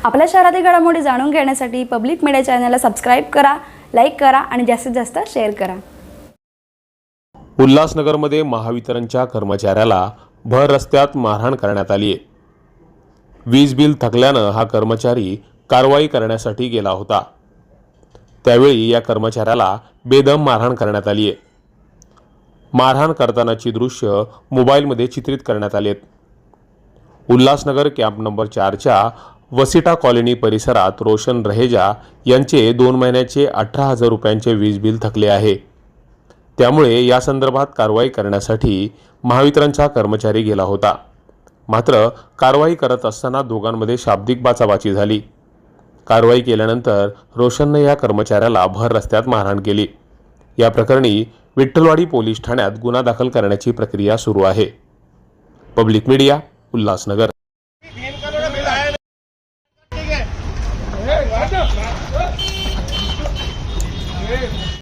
आपल्या शहरातील घडामोडी जाणून घेण्यासाठी पब्लिक मीडिया चॅनलला सबस्क्राइब करा, लाईक करा आणि जास्तीत जास्त शेअर करा। उल्हासनगरमध्ये महावितरणच्या कर्मचाऱ्याला भर रस्त्यात मारहाण करण्यात आली आहे। वीज बिल थकल्यानं हा कर्मचारी कारवाई करण्यासाठी गेला होता। त्यावेळी या कर्मचाऱ्याला बेदम मारहाण करण्यात आली आहे। मारहाण करतानाची दृश्य मोबाईलमध्ये चित्रित करण्यात आली आहेत। उल्हासनगर कॅम्प नंबर 4च्या वसिटा कॉलनी परिसरात रोशन रहेजा यांचे 2 महिन्याचे 18,000 रुपयांचे वीज बिल थकले आहे। त्यामुळे या संदर्भात कारवाई करण्यासाठी महावितरणचा कर्मचारी गेला होता। मात्र कारवाई करत असताना दोघांमध्ये शाब्दिक बाचाबाची झाली। कारवाई केल्यानंतर रोशनने या कर्मचाऱ्याला भर रस्त्यात मारहाण केली। या प्रकरणी विठ्ठलवाडी पोलीस ठाण्यात गुन्हा दाखल करण्याची प्रक्रिया सुरू आहे। Public media Ulhasnagar.